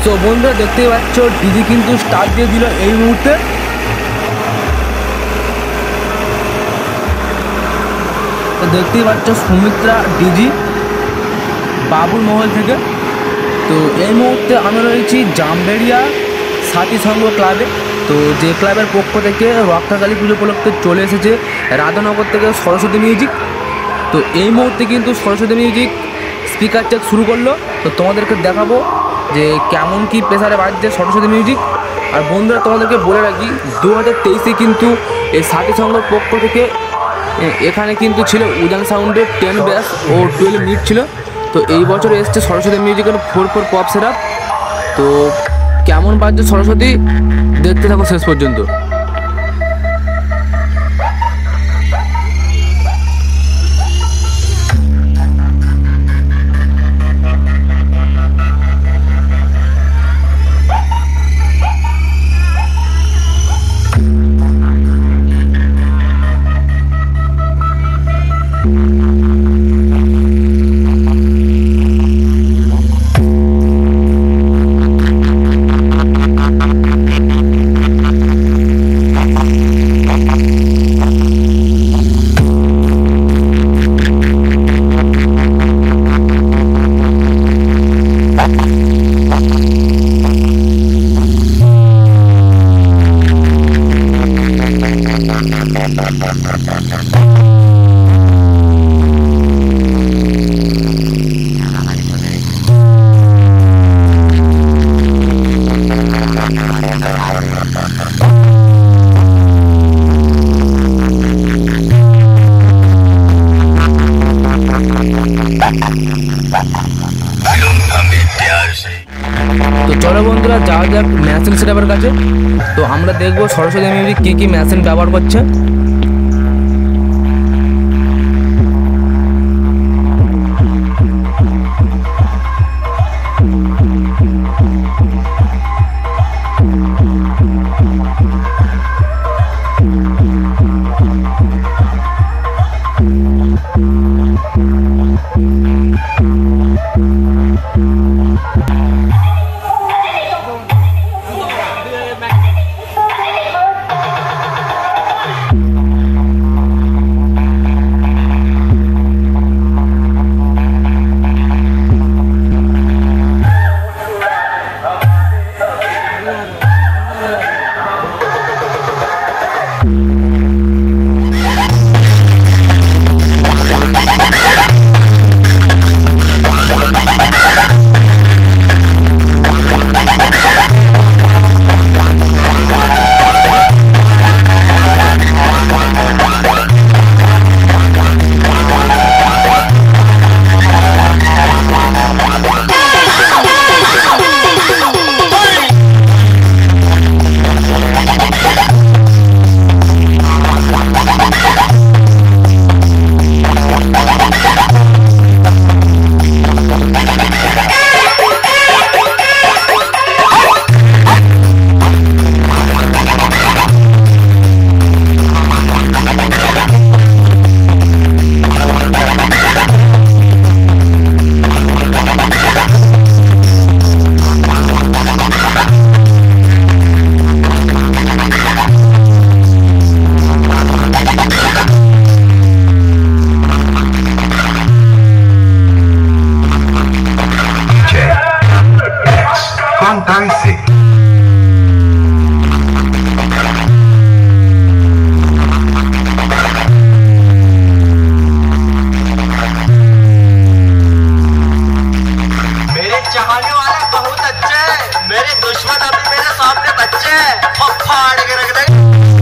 তো বন্ধুরা দেখতেই পাচ্ছ ডিজি কিন্তু স্টার্ট দিয়ে দিল এই মুহূর্তে। তো দেখতেই পাচ্ছ সুমিত্রা ডিজি বাবুর মহল থেকে। তো এই মুহূর্তে আমি রয়েছি জামবেড়িয়া সাথী সংঘ ক্লাবে। তো যে ক্লাবের পক্ষ থেকে রক্ষাকালী পুজো উপলক্ষে চলে এসেছে রাধানগর থেকে সরস্বতী মিউজিক। তো এই মুহূর্তে কিন্তু সরস্বতী মিউজিক স্পিকার চেক শুরু করলো। তো তোমাদেরকে দেখাবো যে কেমন কি প্রেসারে বাজছে সরস্বতী মিউজিক। আর বন্ধুরা তোমাদেরকে বলে রাখি 2023-এ কিন্তু এই সাথী সংঘের পক্ষ থেকে এখানে কিন্তু ছিল উজান সাউন্ডের 10 ব্যাস ও 12 মিনিট ছিল। তো এই বছর এসছে সরস্বতী মিউজিকের 4 পপ সেটআপ। তো কেমন বাজছে সরস্বতী দেখতে থাকো শেষ পর্যন্ত। তো চলো বন্ধুরা যাওয়া যাক মেশিন সেটআপের কাছে। তো আমরা দেখবো সরস্বতী মিউজিক কী কী মেশিন ব্যবহার করছে। चाहने वाले बहुत अच्छे, मेरे दुश्मन अभी मेरे सामने बच्चे फाड़ के रख देंगे।